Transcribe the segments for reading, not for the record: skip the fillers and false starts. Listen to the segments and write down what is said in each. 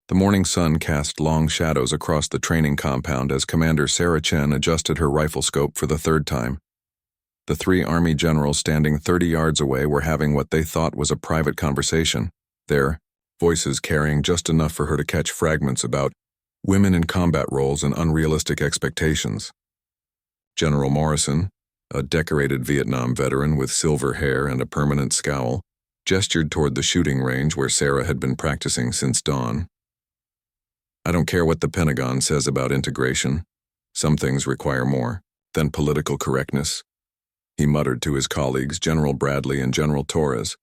The morning sun cast long shadows across the training compound as Commander Sarah Chen adjusted her rifle scope for the third time. The three Army generals standing 30 yards away were having what they thought was a private conversation, their voices carrying just enough for her to catch fragments about women in combat roles and unrealistic expectations. General Morrison, a decorated Vietnam veteran with silver hair and a permanent scowl, gestured toward the shooting range where Sarah had been practicing since dawn. "I don't care what the Pentagon says about integration. Some things require more than political correctness," he muttered to his colleagues, General Bradley and General Torres.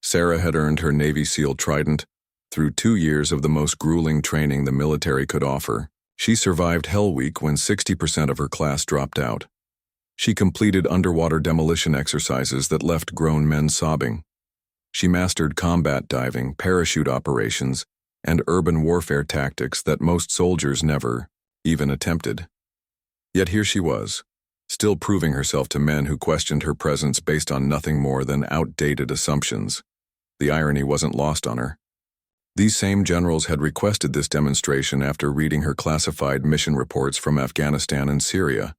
Sarah had earned her Navy SEAL Trident through 2 years of the most grueling training the military could offer. She survived Hell Week when 60% of her class dropped out. She completed underwater demolition exercises that left grown men sobbing. She mastered combat diving, parachute operations, and urban warfare tactics that most soldiers never even attempted. Yet here she was, still proving herself to men who questioned her presence based on nothing more than outdated assumptions. The irony wasn't lost on her. These same generals had requested this demonstration after reading her classified mission reports from Afghanistan and Syria.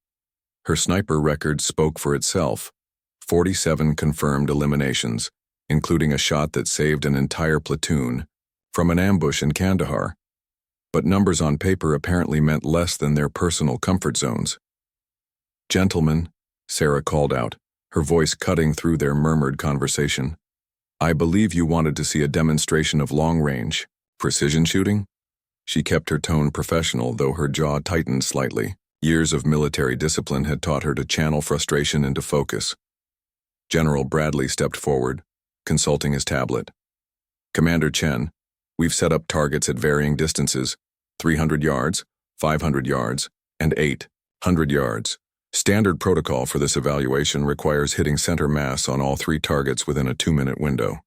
Her sniper record spoke for itself: 47 confirmed eliminations, including a shot that saved an entire platoon from an ambush in Kandahar. But numbers on paper apparently meant less than their personal comfort zones. "Gentlemen," Sarah called out, her voice cutting through their murmured conversation, "I believe you wanted to see a demonstration of long-range precision shooting?" She kept her tone professional, though her jaw tightened slightly. Years of military discipline had taught her to channel frustration into focus. General Bradley stepped forward, consulting his tablet. "Commander Chen, we've set up targets at varying distances: 300 yards, 500 yards, and 800 yards. Standard protocol for this evaluation requires hitting center mass on all 3 targets within a 2-minute window."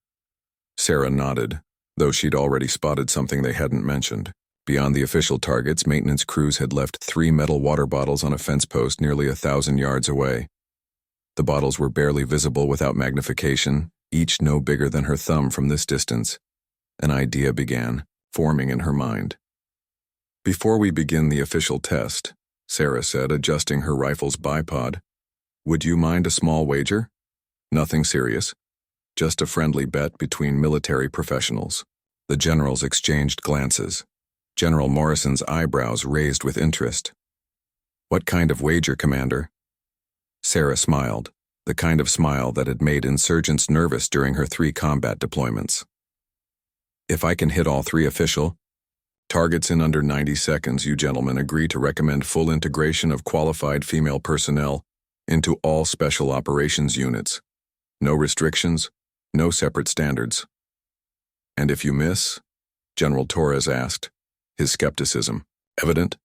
Sarah nodded, though she'd already spotted something they hadn't mentioned. Beyond the official targets, maintenance crews had left 3 metal water bottles on a fence post nearly 1,000 yards away. The bottles were barely visible without magnification, each no bigger than her thumb from this distance. An idea began forming in her mind. "Before we begin the official test," Sarah said, adjusting her rifle's bipod, "would you mind a small wager? Nothing serious. Just a friendly bet between military professionals." The generals exchanged glances. General Morrison's eyebrows raised with interest. "What kind of wager, Commander?" Sarah smiled, the kind of smile that had made insurgents nervous during her 3 combat deployments. "If I can hit all 3 official targets in under 90 seconds, you gentlemen agree to recommend full integration of qualified female personnel into all special operations units. No restrictions, no separate standards." "And if you miss?" General Torres asked, his skepticism evident.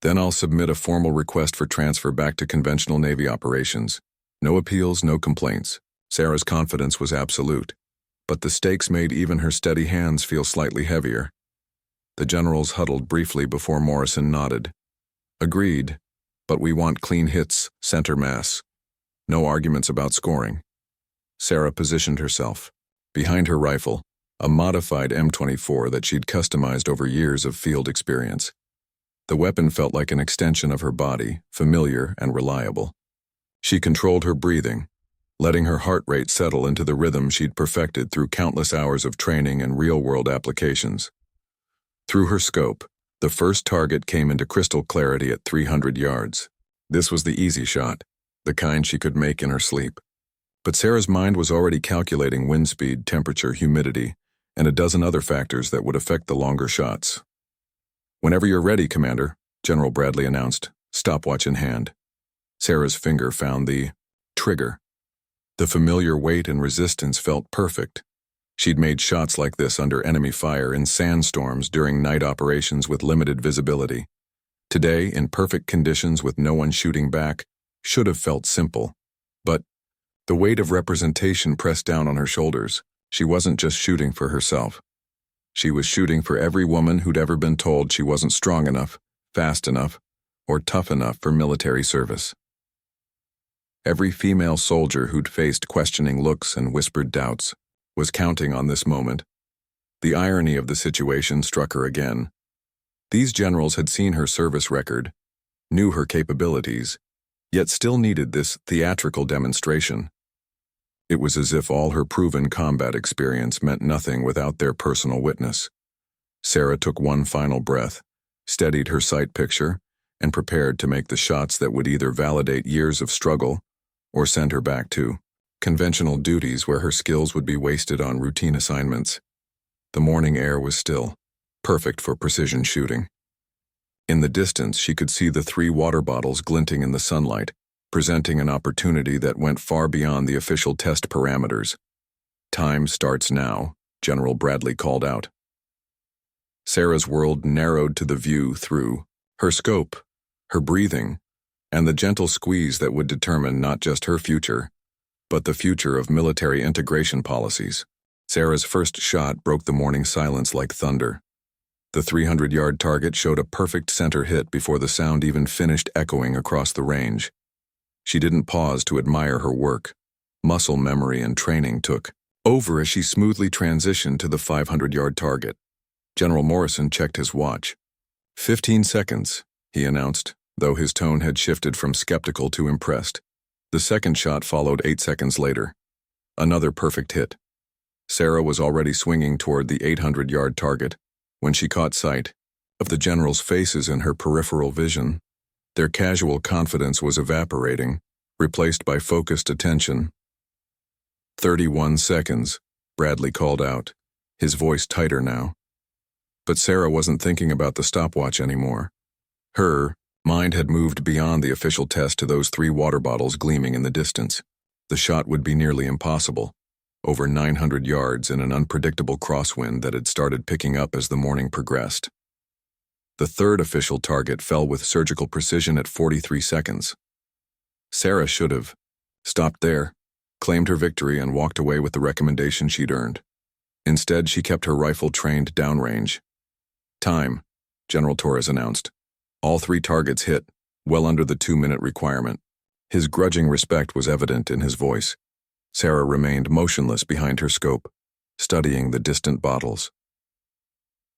"Then I'll submit a formal request for transfer back to conventional Navy operations. No appeals, no complaints." Sarah's confidence was absolute, but the stakes made even her steady hands feel slightly heavier. The generals huddled briefly before Morrison nodded. "Agreed, but we want clean hits, center mass. No arguments about scoring." Sarah positioned herself. Behind her rifle, a modified M24 that she'd customized over years of field experience. The weapon felt like an extension of her body, familiar and reliable. She controlled her breathing, letting her heart rate settle into the rhythm she'd perfected through countless hours of training and real-world applications. Through her scope, the first target came into crystal clarity at 300 yards. This was the easy shot, the kind she could make in her sleep. But Sarah's mind was already calculating wind speed, temperature, humidity, and a dozen other factors that would affect the longer shots. "Whenever you're ready, Commander," General Bradley announced, stopwatch in hand. Sarah's finger found the trigger. The familiar weight and resistance felt perfect. She'd made shots like this under enemy fire in sandstorms during night operations with limited visibility. Today, in perfect conditions with no one shooting back, should have felt simple. But the weight of representation pressed down on her shoulders. She wasn't just shooting for herself. She was shooting for every woman who'd ever been told she wasn't strong enough, fast enough, or tough enough for military service. Every female soldier who'd faced questioning looks and whispered doubts was counting on this moment. The irony of the situation struck her again. These generals had seen her service record, knew her capabilities, yet still needed this theatrical demonstration. It was as if all her proven combat experience meant nothing without their personal witness. Sarah took one final breath, steadied her sight picture, and prepared to make the shots that would either validate years of struggle or send her back to conventional duties where her skills would be wasted on routine assignments. The morning air was still, perfect for precision shooting. In the distance, she could see the 3 water bottles glinting in the sunlight, presenting an opportunity that went far beyond the official test parameters. "Time starts now," General Bradley called out. Sarah's world narrowed to the view through her scope, her breathing, and the gentle squeeze that would determine not just her future, but the future of military integration policies. Sarah's first shot broke the morning silence like thunder. The 300-yard target showed a perfect center hit before the sound even finished echoing across the range. She didn't pause to admire her work. Muscle memory and training took over as she smoothly transitioned to the 500-yard target. General Morrison checked his watch. 15 seconds, he announced, though his tone had shifted from skeptical to impressed. The second shot followed 8 seconds later. Another perfect hit. Sarah was already swinging toward the 800-yard target when she caught sight of the generals' faces in her peripheral vision. Their casual confidence was evaporating, replaced by focused attention. 31 seconds, Bradley called out, his voice tighter now. But Sarah wasn't thinking about the stopwatch anymore. Her mind had moved beyond the official test to those 3 water bottles gleaming in the distance. The shot would be nearly impossible, over 900 yards in an unpredictable crosswind that had started picking up as the morning progressed. The third official target fell with surgical precision at 43 seconds. Sarah should have stopped there, claimed her victory, and walked away with the recommendation she'd earned. Instead, she kept her rifle trained downrange. "Time," General Torres announced. All 3 targets hit, well under the 2-minute requirement. His grudging respect was evident in his voice. Sarah remained motionless behind her scope, studying the distant bottles.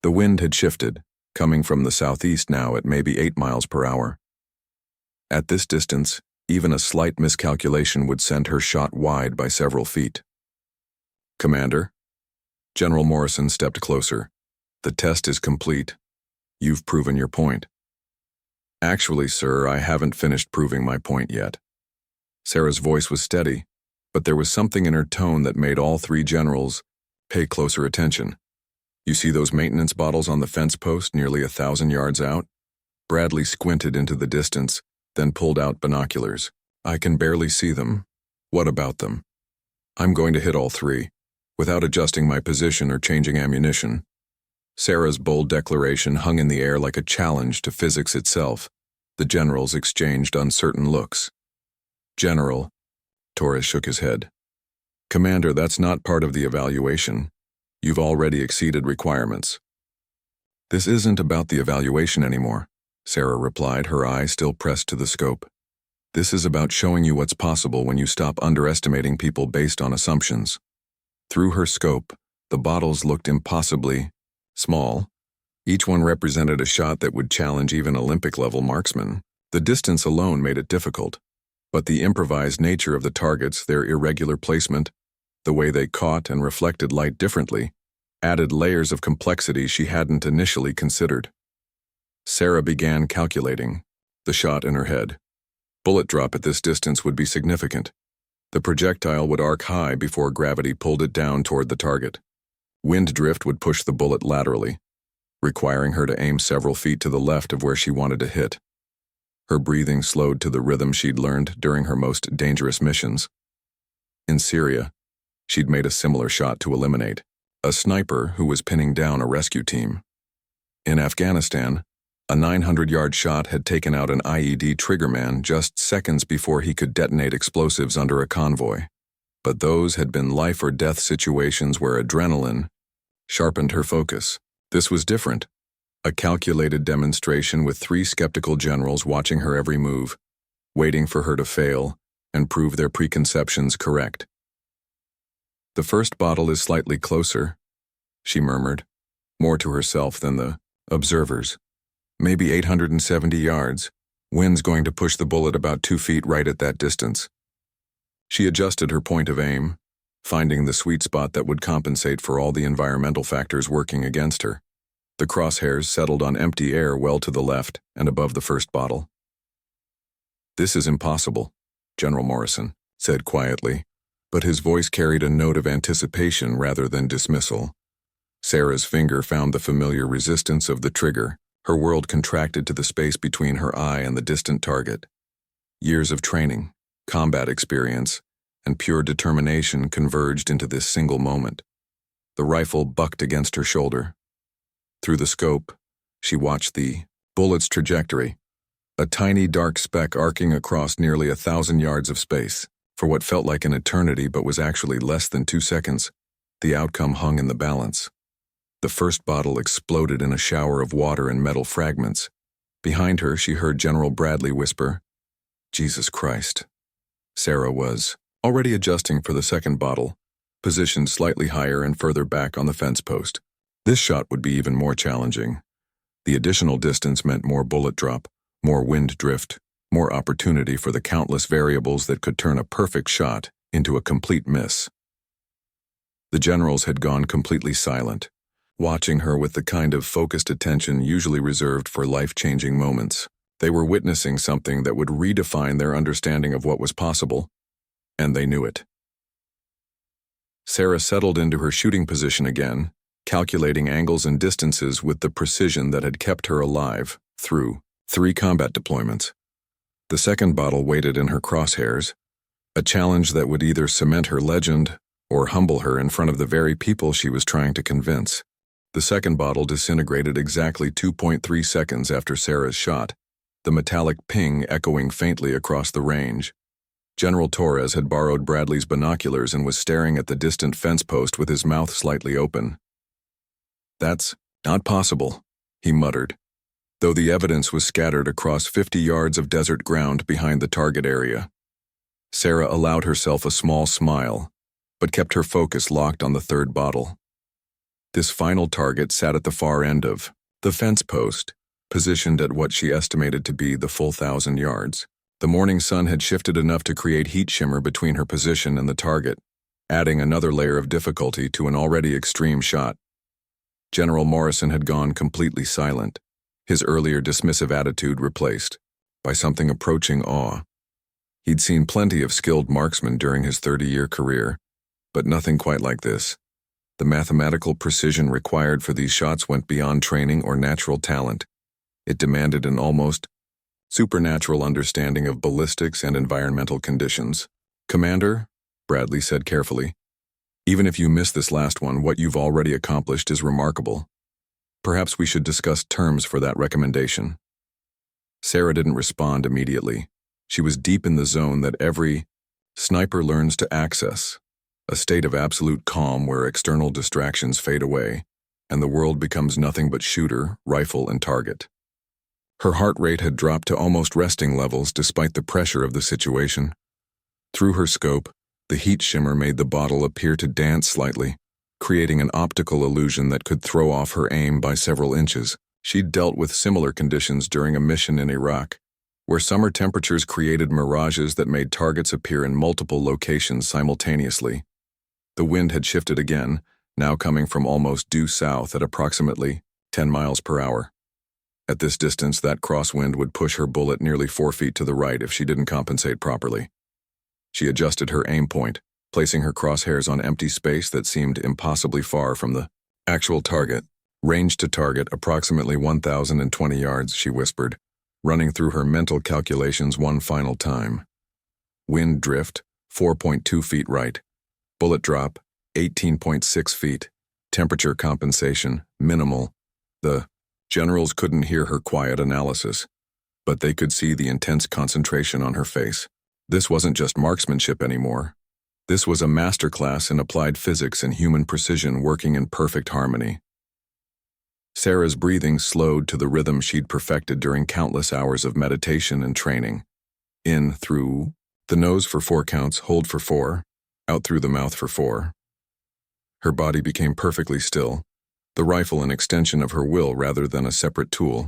The wind had shifted, coming from the southeast now at maybe 8 miles per hour. At this distance, even a slight miscalculation would send her shot wide by several feet. "Commander?" General Morrison stepped closer. "The test is complete. You've proven your point." "Actually, sir, I haven't finished proving my point yet." Sarah's voice was steady, but there was something in her tone that made all 3 generals pay closer attention. "You see those maintenance bottles on the fence post nearly 1,000 yards out?" Bradley squinted into the distance, then pulled out binoculars. "I can barely see them. What about them?" "I'm going to hit all 3, without adjusting my position or changing ammunition." Sarah's bold declaration hung in the air like a challenge to physics itself. The generals exchanged uncertain looks. "General," Torres shook his head. "Commander, that's not part of the evaluation. You've already exceeded requirements." "This isn't about the evaluation anymore," Sarah replied, her eye still pressed to the scope. "This is about showing you what's possible when you stop underestimating people based on assumptions." Through her scope, the bottles looked impossibly small. Each one represented a shot that would challenge even Olympic-level marksmen. The distance alone made it difficult, but the improvised nature of the targets, their irregular placement, the way they caught and reflected light differently, added layers of complexity she hadn't initially considered. Sarah began calculating, the shot in her head. Bullet drop at this distance would be significant. The projectile would arc high before gravity pulled it down toward the target. Wind drift would push the bullet laterally, requiring her to aim several feet to the left of where she wanted to hit. Her breathing slowed to the rhythm she'd learned during her most dangerous missions. In Syria, she'd made a similar shot to eliminate a sniper who was pinning down a rescue team. In Afghanistan, a 900-yard shot had taken out an IED triggerman just seconds before he could detonate explosives under a convoy. But those had been life-or-death situations where adrenaline sharpened her focus. This was different. A calculated demonstration with 3 skeptical generals watching her every move, waiting for her to fail and prove their preconceptions correct. "The first bottle is slightly closer," she murmured, more to herself than the observers. Maybe 870 yards. Wind's going to push the bullet about 2 feet right at that distance. She adjusted her point of aim, finding the sweet spot that would compensate for all the environmental factors working against her. The crosshairs settled on empty air well to the left and above the first bottle. "This is impossible," General Morrison said quietly, but his voice carried a note of anticipation rather than dismissal. Sarah's finger found the familiar resistance of the trigger. Her world contracted to the space between her eye and the distant target. Years of training, combat experience, and pure determination converged into this single moment. The rifle bucked against her shoulder. Through the scope, she watched the bullet's trajectory, a tiny dark speck arcing across nearly 1,000 yards of space. For what felt like an eternity but was actually less than 2 seconds, the outcome hung in the balance. The first bottle exploded in a shower of water and metal fragments. Behind her, she heard General Bradley whisper, "Jesus Christ." Sarah was already adjusting for the second bottle, positioned slightly higher and further back on the fence post. This shot would be even more challenging. The additional distance meant more bullet drop, more wind drift, more opportunity for the countless variables that could turn a perfect shot into a complete miss. The generals had gone completely silent, watching her with the kind of focused attention usually reserved for life-changing moments. They were witnessing something that would redefine their understanding of what was possible, and they knew it. Sarah settled into her shooting position again, calculating angles and distances with the precision that had kept her alive through 3 combat deployments. The second bottle waited in her crosshairs, a challenge that would either cement her legend or humble her in front of the very people she was trying to convince. The second bottle disintegrated exactly 2.3 seconds after Sarah's shot, the metallic ping echoing faintly across the range. General Torres had borrowed Bradley's binoculars and was staring at the distant fence post with his mouth slightly open. "That's not possible," he muttered, though the evidence was scattered across 50 yards of desert ground behind the target area. Sarah allowed herself a small smile, but kept her focus locked on the third bottle. This final target sat at the far end of the fence post, positioned at what she estimated to be the full 1,000 yards. The morning sun had shifted enough to create heat shimmer between her position and the target, adding another layer of difficulty to an already extreme shot. General Morrison had gone completely silent, his earlier dismissive attitude replaced by something approaching awe. He'd seen plenty of skilled marksmen during his 30-year career, but nothing quite like this. The mathematical precision required for these shots went beyond training or natural talent. It demanded an almost supernatural understanding of ballistics and environmental conditions. "Commander," Bradley said carefully, "even if you miss this last one, what you've already accomplished is remarkable. Perhaps we should discuss terms for that recommendation." Sarah didn't respond immediately. She was deep in the zone that every sniper learns to access, a state of absolute calm where external distractions fade away, and the world becomes nothing but shooter, rifle, and target. Her heart rate had dropped to almost resting levels despite the pressure of the situation. Through her scope, the heat shimmer made the bottle appear to dance slightly, creating an optical illusion that could throw off her aim by several inches. She'd dealt with similar conditions during a mission in Iraq, where summer temperatures created mirages that made targets appear in multiple locations simultaneously. The wind had shifted again, now coming from almost due south at approximately 10 miles per hour. At this distance, that crosswind would push her bullet nearly 4 feet to the right if she didn't compensate properly. She adjusted her aim point, placing her crosshairs on empty space that seemed impossibly far from the actual target. "Range to target approximately 1,020 yards, she whispered, running through her mental calculations one final time. Wind drift, 4.2 feet right. Bullet drop, 18.6 feet. Temperature compensation, minimal. The generals couldn't hear her quiet analysis, but they could see the intense concentration on her face. This wasn't just marksmanship anymore. This was a masterclass in applied physics and human precision working in perfect harmony. Sarah's breathing slowed to the rhythm she'd perfected during countless hours of meditation and training. In through the nose for 4 counts, hold for 4, out through the mouth for 4. Her body became perfectly still, the rifle an extension of her will rather than a separate tool.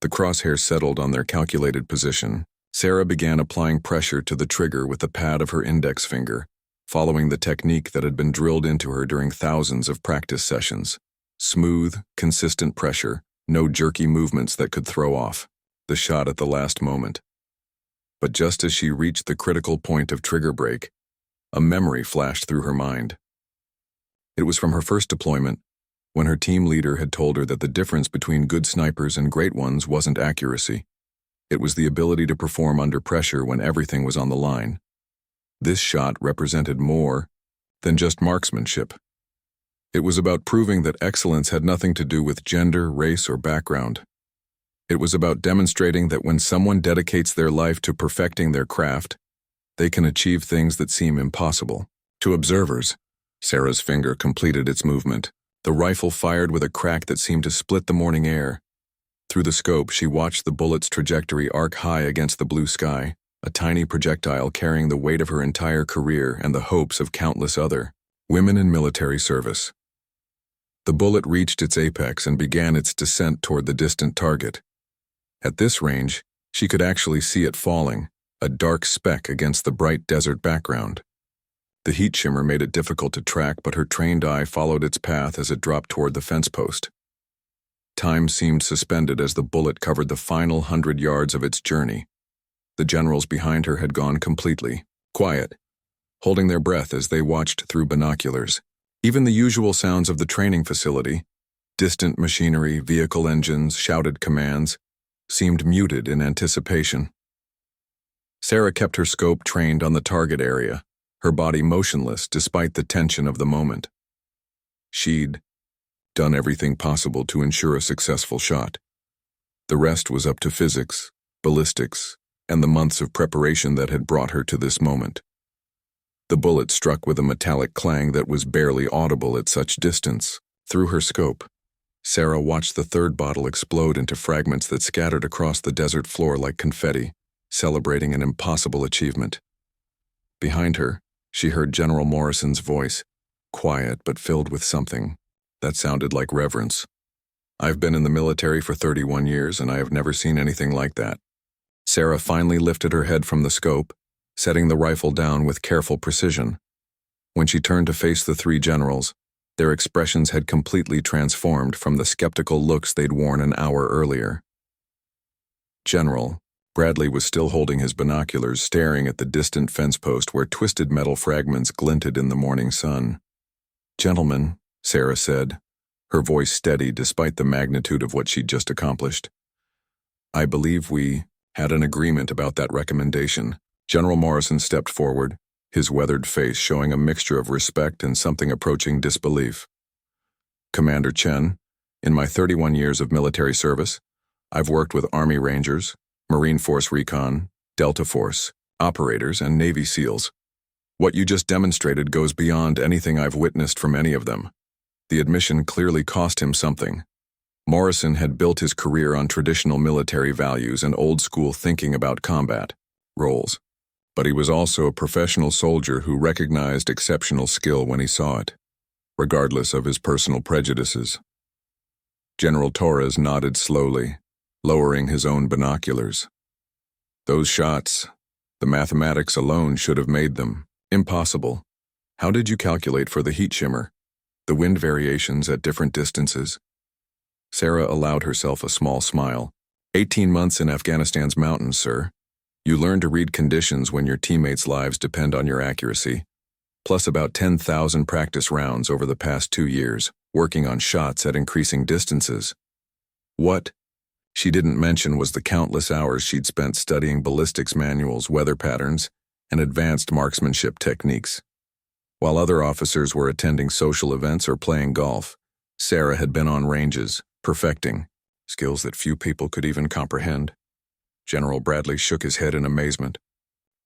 The crosshairs settled on their calculated position. Sarah began applying pressure to the trigger with the pad of her index finger, following the technique that had been drilled into her during thousands of practice sessions. Smooth, consistent pressure, no jerky movements that could throw off the shot at the last moment. But just as she reached the critical point of trigger break, a memory flashed through her mind. It was from her first deployment, when her team leader had told her that the difference between good snipers and great ones wasn't accuracy. It was the ability to perform under pressure when everything was on the line. This shot represented more than just marksmanship. It was about proving that excellence had nothing to do with gender, race, or background. It was about demonstrating that when someone dedicates their life to perfecting their craft, they can achieve things that seem impossible. To observers, Sarah's finger completed its movement. The rifle fired with a crack that seemed to split the morning air. Through the scope, she watched the bullet's trajectory arc high against the blue sky, a tiny projectile carrying the weight of her entire career and the hopes of countless other women in military service. The bullet reached its apex and began its descent toward the distant target. At this range, she could actually see it falling, a dark speck against the bright desert background. The heat shimmer made it difficult to track, but her trained eye followed its path as it dropped toward the fence post. Time seemed suspended as the bullet covered the final 100 yards of its journey. The generals behind her had gone completely quiet, holding their breath as they watched through binoculars. Even the usual sounds of the training facility, distant machinery, vehicle engines, shouted commands, seemed muted in anticipation. Sarah kept her scope trained on the target area, her body motionless despite the tension of the moment. She'd done everything possible to ensure a successful shot. The rest was up to physics, ballistics, and the months of preparation that had brought her to this moment. The bullet struck with a metallic clang that was barely audible at such distance. Through her scope, Sarah watched the third bottle explode into fragments that scattered across the desert floor like confetti, celebrating an impossible achievement. Behind her, she heard General Morrison's voice, quiet but filled with something that sounded like reverence. "I've been in the military for 31 years, and I have never seen anything like that." Sarah finally lifted her head from the scope, setting the rifle down with careful precision. When she turned to face the three generals, their expressions had completely transformed from the skeptical looks they'd worn an hour earlier. General Bradley was still holding his binoculars, staring at the distant fence post where twisted metal fragments glinted in the morning sun. "Gentlemen," Sarah said, her voice steady despite the magnitude of what she'd just accomplished, "I believe we had an agreement about that recommendation." General Morrison stepped forward, his weathered face showing a mixture of respect and something approaching disbelief. "Commander Chen, in my 31 years of military service, I've worked with Army Rangers, Marine Force Recon, Delta Force, operators, and Navy SEALs. What you just demonstrated goes beyond anything I've witnessed from any of them." The admission clearly cost him something. Morrison had built his career on traditional military values and old-school thinking about combat roles. But he was also a professional soldier who recognized exceptional skill when he saw it, regardless of his personal prejudices. General Torres nodded slowly, lowering his own binoculars. "Those shots, the mathematics alone should have made them impossible. How did you calculate for the heat shimmer, the wind variations at different distances?" Sarah allowed herself a small smile. 18 months in Afghanistan's mountains, sir. You learn to read conditions when your teammates' lives depend on your accuracy, plus about 10,000 practice rounds over the past 2 years, working on shots at increasing distances. What she didn't mention was the countless hours she'd spent studying ballistics manuals, weather patterns, and advanced marksmanship techniques. While other officers were attending social events or playing golf, Sarah had been on ranges, perfecting skills that few people could even comprehend. General Bradley shook his head in amazement.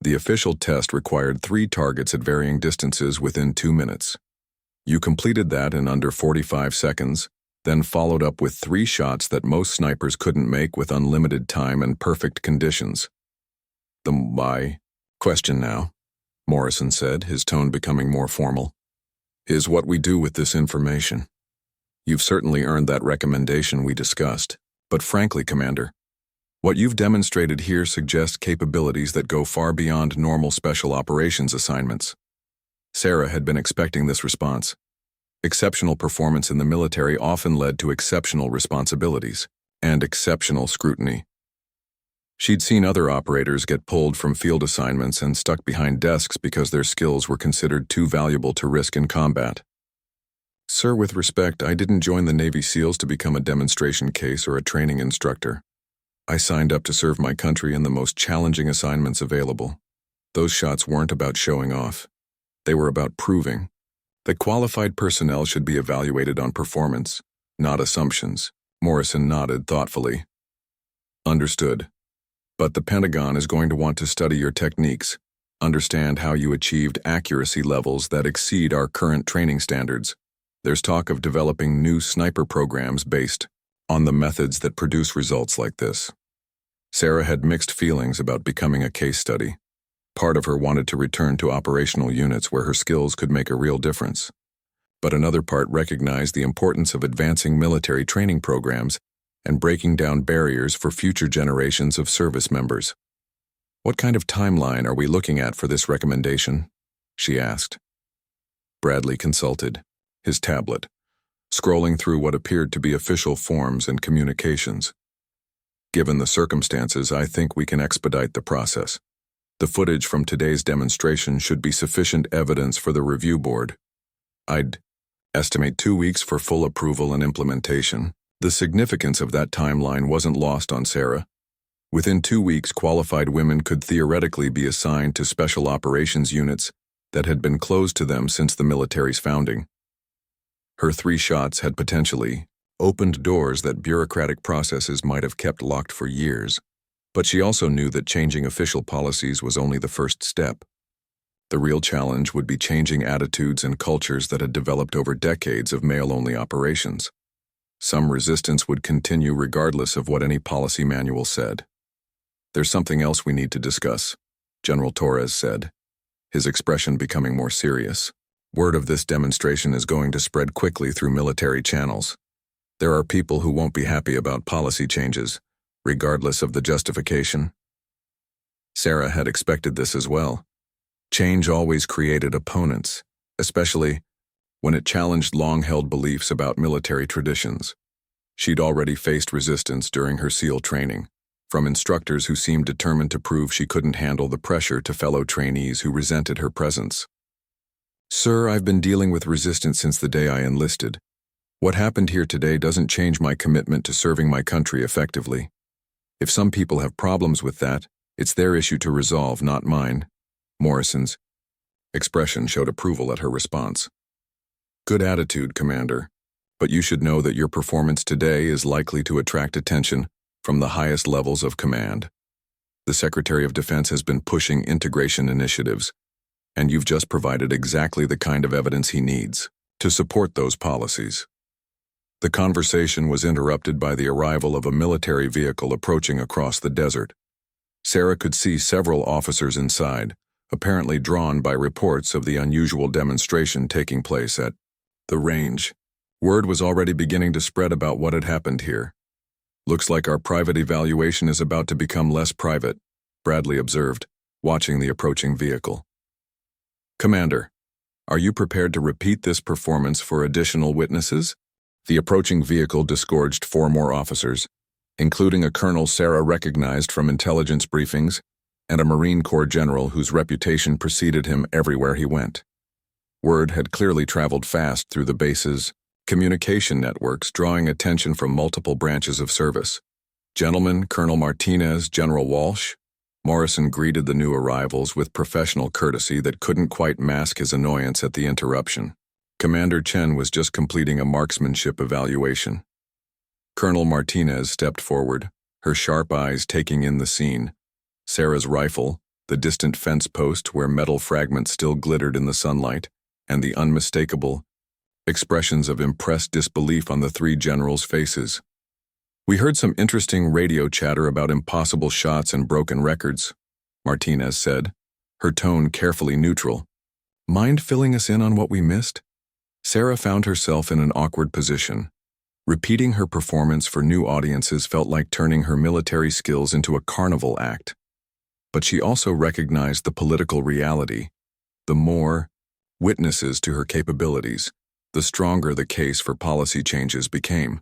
The official test required 3 targets at varying distances within 2 minutes. You completed that in under 45 seconds, then followed up with 3 shots that most snipers couldn't make with unlimited time and perfect conditions. "The why question now," Morrison said, his tone becoming more formal, "is what we do with this information." You've certainly earned that recommendation we discussed. But frankly, Commander, what you've demonstrated here suggests capabilities that go far beyond normal special operations assignments. Sarah had been expecting this response. Exceptional performance in the military often led to exceptional responsibilities and exceptional scrutiny. She'd seen other operators get pulled from field assignments and stuck behind desks because their skills were considered too valuable to risk in combat. Sir, with respect, I didn't join the Navy SEALs to become a demonstration case or a training instructor. I signed up to serve my country in the most challenging assignments available. Those shots weren't about showing off. They were about proving that qualified personnel should be evaluated on performance, not assumptions. Morrison nodded thoughtfully. Understood. But the Pentagon is going to want to study your techniques, understand how you achieved accuracy levels that exceed our current training standards. There's talk of developing new sniper programs based on the methods that produce results like this. Sarah had mixed feelings about becoming a case study. Part of her wanted to return to operational units where her skills could make a real difference. But another part recognized the importance of advancing military training programs and breaking down barriers for future generations of service members. What kind of timeline are we looking at for this recommendation? She asked. Bradley consulted his tablet, scrolling through what appeared to be official forms and communications. Given the circumstances, I think we can expedite the process. The footage from today's demonstration should be sufficient evidence for the review board. I'd estimate 2 weeks for full approval and implementation. The significance of that timeline wasn't lost on Sarah. Within 2 weeks, qualified women could theoretically be assigned to special operations units that had been closed to them since the military's founding. Her 3 shots had potentially opened doors that bureaucratic processes might have kept locked for years, but she also knew that changing official policies was only the first step. The real challenge would be changing attitudes and cultures that had developed over decades of male-only operations. Some resistance would continue regardless of what any policy manual said. There's something else we need to discuss, General Torres said, his expression becoming more serious. Word of this demonstration is going to spread quickly through military channels. There are people who won't be happy about policy changes, regardless of the justification. Sarah had expected this as well. Change always created opponents, especially when it challenged long-held beliefs about military traditions. She'd already faced resistance during her SEAL training, from instructors who seemed determined to prove she couldn't handle the pressure to fellow trainees who resented her presence. Sir, I've been dealing with resistance since the day I enlisted. What happened here today doesn't change my commitment to serving my country effectively. If some people have problems with that, it's their issue to resolve, not mine. Morrison's expression showed approval at her response. Good attitude, Commander, but you should know that your performance today is likely to attract attention from the highest levels of command. The Secretary of Defense has been pushing integration initiatives, and you've just provided exactly the kind of evidence he needs to support those policies. The conversation was interrupted by the arrival of a military vehicle approaching across the desert. Sarah could see several officers inside, apparently drawn by reports of the unusual demonstration taking place at the range. Word was already beginning to spread about what had happened here. Looks like our private evaluation is about to become less private, Bradley observed, watching the approaching vehicle. Commander, are you prepared to repeat this performance for additional witnesses? The approaching vehicle disgorged 4 more officers, including a colonel Sarah recognized from intelligence briefings and a Marine Corps general whose reputation preceded him everywhere he went. Word had clearly traveled fast through the base's communication networks, drawing attention from multiple branches of service. Gentlemen, Colonel Martinez, General Walsh. Morrison greeted the new arrivals with professional courtesy that couldn't quite mask his annoyance at the interruption. Commander Chen was just completing a marksmanship evaluation. Colonel Martinez stepped forward, her sharp eyes taking in the scene. Sarah's rifle, the distant fence post where metal fragments still glittered in the sunlight, and the unmistakable expressions of impressed disbelief on the 3 generals' faces. We heard some interesting radio chatter about impossible shots and broken records, Martinez said, her tone carefully neutral. Mind filling us in on what we missed? Sarah found herself in an awkward position. Repeating her performance for new audiences felt like turning her military skills into a carnival act. But she also recognized the political reality. The more witnesses to her capabilities, the stronger the case for policy changes became.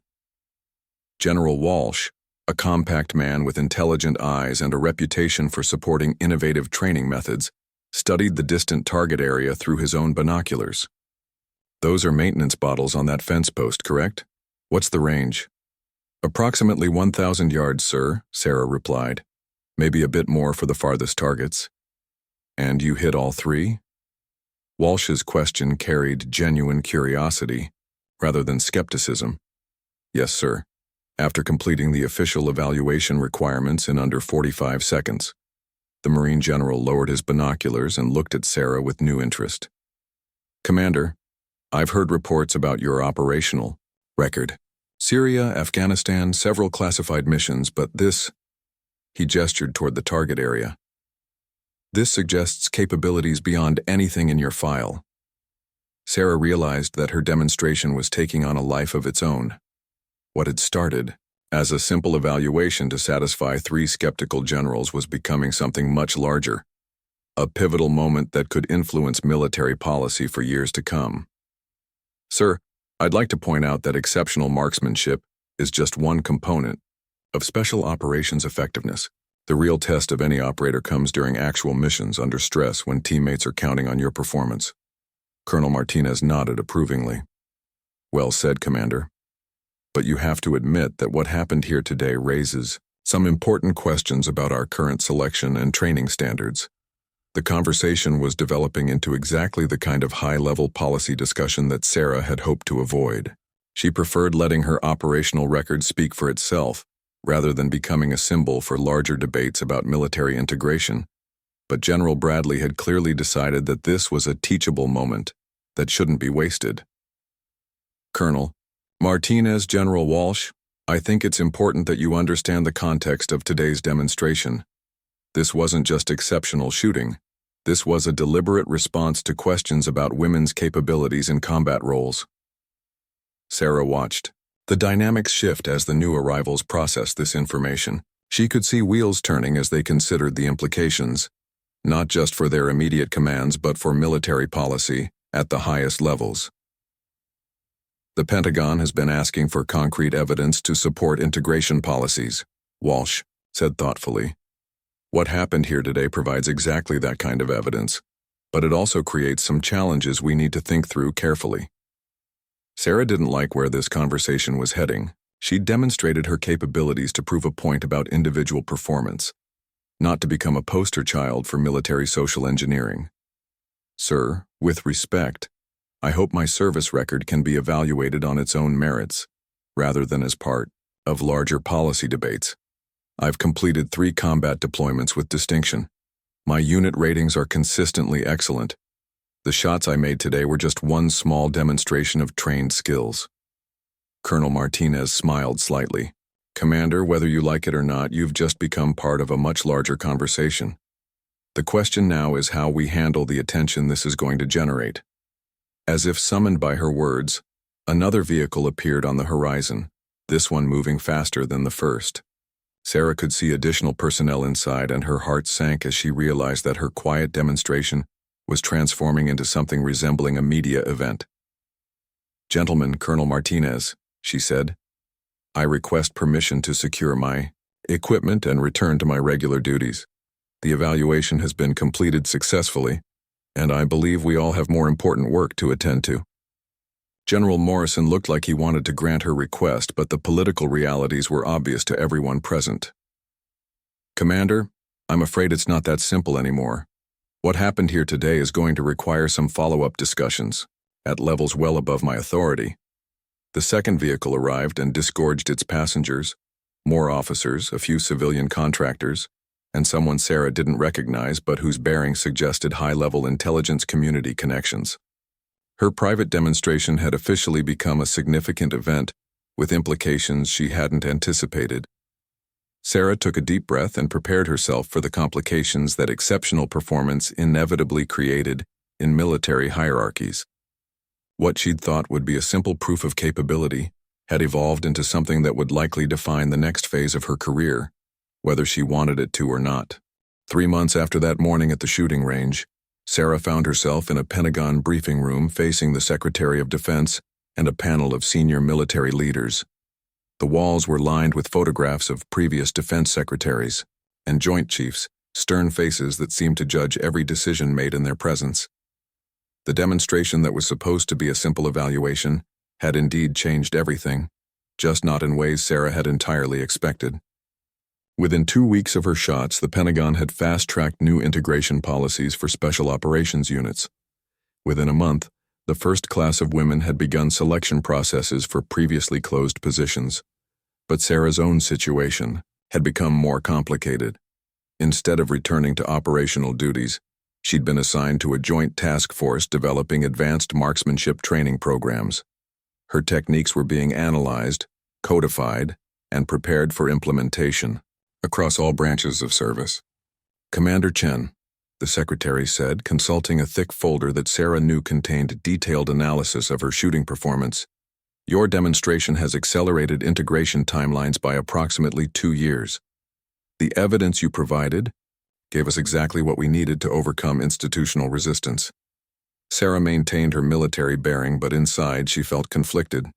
General Walsh, a compact man with intelligent eyes and a reputation for supporting innovative training methods, studied the distant target area through his own binoculars. "Those are maintenance bottles on that fence post, correct? What's the range?" "Approximately 1,000 yards, sir," Sarah replied. "Maybe a bit more for the farthest targets." "And you hit all three?" Walsh's question carried genuine curiosity, rather than skepticism. "Yes, sir. After completing the official evaluation requirements in under 45 seconds. The Marine General lowered his binoculars and looked at Sarah with new interest. "Commander, I've heard reports about your operational record. Syria, Afghanistan, several classified missions, but this," he gestured toward the target area, "this suggests capabilities beyond anything in your file." Sarah realized that her demonstration was taking on a life of its own. What had started as a simple evaluation to satisfy 3 skeptical generals was becoming something much larger, a pivotal moment that could influence military policy for years to come. "Sir, I'd like to point out that exceptional marksmanship is just one component of special operations effectiveness. The real test of any operator comes during actual missions under stress when teammates are counting on your performance." Colonel Martinez nodded approvingly. "Well said, Commander. But you have to admit that what happened here today raises some important questions about our current selection and training standards." The conversation was developing into exactly the kind of high-level policy discussion that Sarah had hoped to avoid. She preferred letting her operational record speak for itself, rather than becoming a symbol for larger debates about military integration. But General Bradley had clearly decided that this was a teachable moment that shouldn't be wasted. "Colonel Martinez, General Walsh, I think it's important that you understand the context of today's demonstration. This wasn't just exceptional shooting. This was a deliberate response to questions about women's capabilities in combat roles." Sarah watched the dynamics shift as the new arrivals processed this information. She could see wheels turning as they considered the implications, not just for their immediate commands but for military policy at the highest levels. "The Pentagon has been asking for concrete evidence to support integration policies," Walsh said thoughtfully. "What happened here today provides exactly that kind of evidence, but it also creates some challenges we need to think through carefully." Sarah didn't like where this conversation was heading. She demonstrated her capabilities to prove a point about individual performance, not to become a poster child for military social engineering. "Sir, with respect, I hope my service record can be evaluated on its own merits, rather than as part of larger policy debates. I've completed 3 combat deployments with distinction. My unit ratings are consistently excellent. The shots I made today were just one small demonstration of trained skills." Colonel Martinez smiled slightly. "Commander, whether you like it or not, you've just become part of a much larger conversation. The question now is how we handle the attention this is going to generate." As if summoned by her words, another vehicle appeared on the horizon, this one moving faster than the first. Sarah could see additional personnel inside, and her heart sank as she realized that her quiet demonstration was transforming into something resembling a media event. "Gentlemen, Colonel Martinez," she said, "I request permission to secure my equipment and return to my regular duties. The evaluation has been completed successfully, and I believe we all have more important work to attend to." General Morrison looked like he wanted to grant her request, but the political realities were obvious to everyone present. "Commander, I'm afraid it's not that simple anymore. What happened here today is going to require some follow-up discussions, at levels well above my authority." The second vehicle arrived and disgorged its passengers, more officers, a few civilian contractors, and someone Sarah didn't recognize but whose bearing suggested high-level intelligence community connections. Her private demonstration had officially become a significant event, with implications she hadn't anticipated. Sarah took a deep breath and prepared herself for the complications that exceptional performance inevitably created in military hierarchies. What she'd thought would be a simple proof of capability had evolved into something that would likely define the next phase of her career, whether she wanted it to or not. 3 months after that morning at the shooting range, Sarah found herself in a Pentagon briefing room facing the Secretary of Defense and a panel of senior military leaders. The walls were lined with photographs of previous defense secretaries and joint chiefs, stern faces that seemed to judge every decision made in their presence. The demonstration that was supposed to be a simple evaluation had indeed changed everything, just not in ways Sarah had entirely expected. Within 2 weeks of her shots, the Pentagon had fast-tracked new integration policies for special operations units. Within a month, the first class of women had begun selection processes for previously closed positions. But Sarah's own situation had become more complicated. Instead of returning to operational duties, she'd been assigned to a joint task force developing advanced marksmanship training programs. Her techniques were being analyzed, codified, and prepared for implementation across all branches of service. "Commander Chen," the secretary said, consulting a thick folder that Sarah knew contained detailed analysis of her shooting performance, "your demonstration has accelerated integration timelines by approximately 2 years. The evidence you provided gave us exactly what we needed to overcome institutional resistance." Sarah maintained her military bearing, but inside she felt conflicted.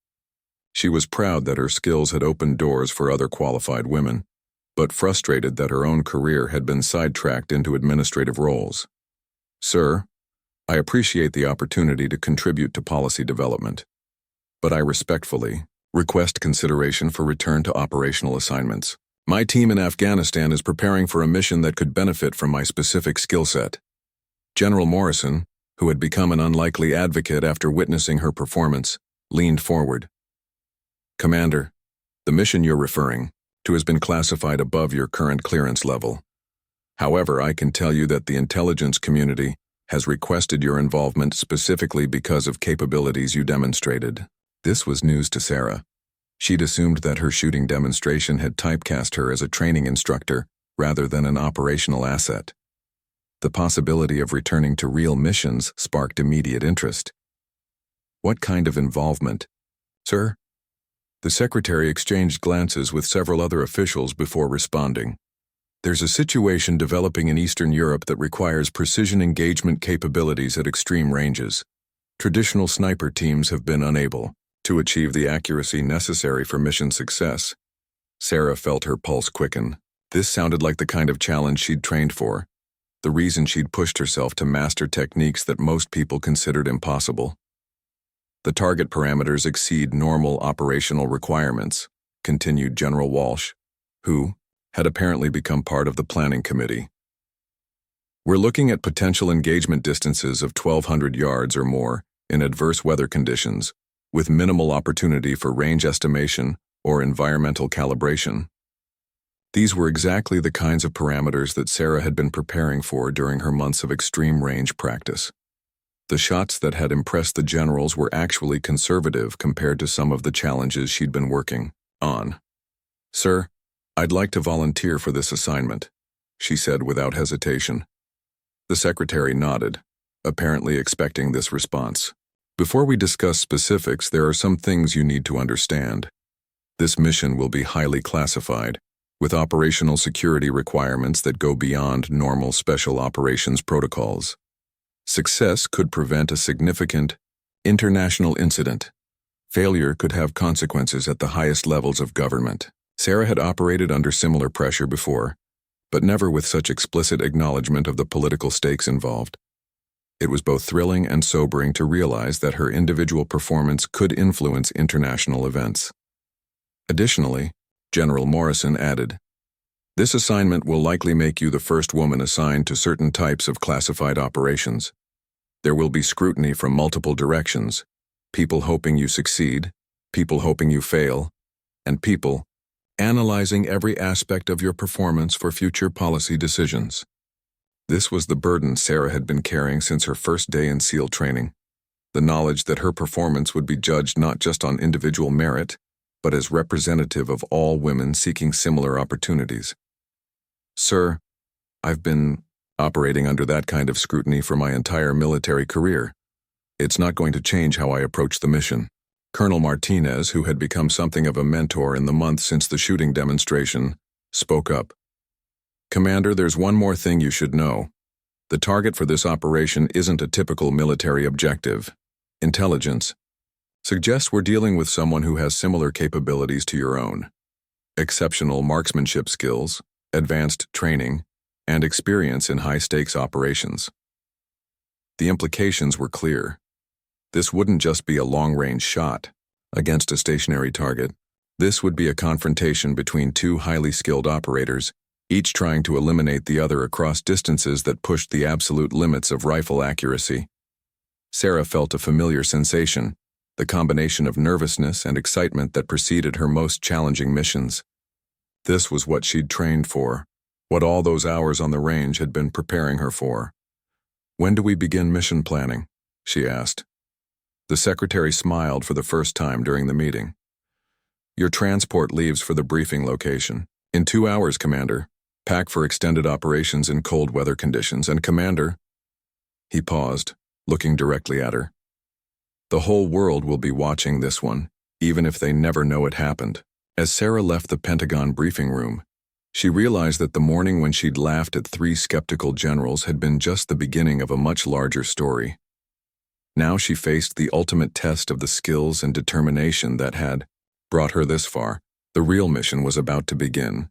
She was proud that her skills had opened doors for other qualified women, but frustrated that her own career had been sidetracked into administrative roles. "Sir, I appreciate the opportunity to contribute to policy development, but I respectfully request consideration for return to operational assignments. My team in Afghanistan is preparing for a mission that could benefit from my specific skill set." General Morrison, who had become an unlikely advocate after witnessing her performance, leaned forward. "Commander, the mission you're referring to has been classified above your current clearance level. However, I can tell you that the intelligence community has requested your involvement specifically because of capabilities you demonstrated." This was news to Sarah. She'd assumed that her shooting demonstration had typecast her as a training instructor rather than an operational asset. The possibility of returning to real missions sparked immediate interest. "What kind of involvement, sir?" The secretary exchanged glances with several other officials before responding. "There's a situation developing in Eastern Europe that requires precision engagement capabilities at extreme ranges. Traditional sniper teams have been unable to achieve the accuracy necessary for mission success." Sarah felt her pulse quicken. This sounded like the kind of challenge she'd trained for, the reason she'd pushed herself to master techniques that most people considered impossible. "The target parameters exceed normal operational requirements," continued General Walsh, who had apparently become part of the planning committee. "We're looking at potential engagement distances of 1,200 yards or more in adverse weather conditions, with minimal opportunity for range estimation or environmental calibration." These were exactly the kinds of parameters that Sarah had been preparing for during her months of extreme range practice. The shots that had impressed the generals were actually conservative compared to some of the challenges she'd been working on. "Sir, I'd like to volunteer for this assignment," she said without hesitation. The secretary nodded, apparently expecting this response. "Before we discuss specifics, there are some things you need to understand. This mission will be highly classified, with operational security requirements that go beyond normal special operations protocols. Success could prevent a significant international incident. Failure could have consequences at the highest levels of government." Sarah had operated under similar pressure before, but never with such explicit acknowledgement of the political stakes involved. It was both thrilling and sobering to realize that her individual performance could influence international events. Additionally, General Morrison added, "This assignment will likely make you the first woman assigned to certain types of classified operations. There will be scrutiny from multiple directions, people hoping you succeed, people hoping you fail, and people analyzing every aspect of your performance for future policy decisions." This was the burden Sarah had been carrying since her first day in SEAL training, the knowledge that her performance would be judged not just on individual merit, but as representative of all women seeking similar opportunities. "Sir, I've been operating under that kind of scrutiny for my entire military career. It's not going to change how I approach the mission." Colonel Martinez, who had become something of a mentor in the month since the shooting demonstration, spoke up. "Commander, there's one more thing you should know. The target for this operation isn't a typical military objective. Intelligence. Suggests we're dealing with someone who has similar capabilities to your own. Exceptional marksmanship skills, advanced training, and experience in high-stakes operations." The implications were clear. This wouldn't just be a long-range shot against a stationary target. This would be a confrontation between two highly skilled operators, each trying to eliminate the other across distances that pushed the absolute limits of rifle accuracy. Sarah felt a familiar sensation, the combination of nervousness and excitement that preceded her most challenging missions. This was what she'd trained for, what all those hours on the range had been preparing her for. "When do we begin mission planning?" she asked. The secretary smiled for the first time during the meeting. "Your transport leaves for the briefing location. In 2 hours, Commander. Pack for extended operations in cold weather conditions. And Commander..." He paused, looking directly at her. "The whole world will be watching this one, even if they never know it happened." As Sarah left the Pentagon briefing room, she realized that the morning when she'd laughed at 3 skeptical generals had been just the beginning of a much larger story. Now she faced the ultimate test of the skills and determination that had brought her this far. The real mission was about to begin.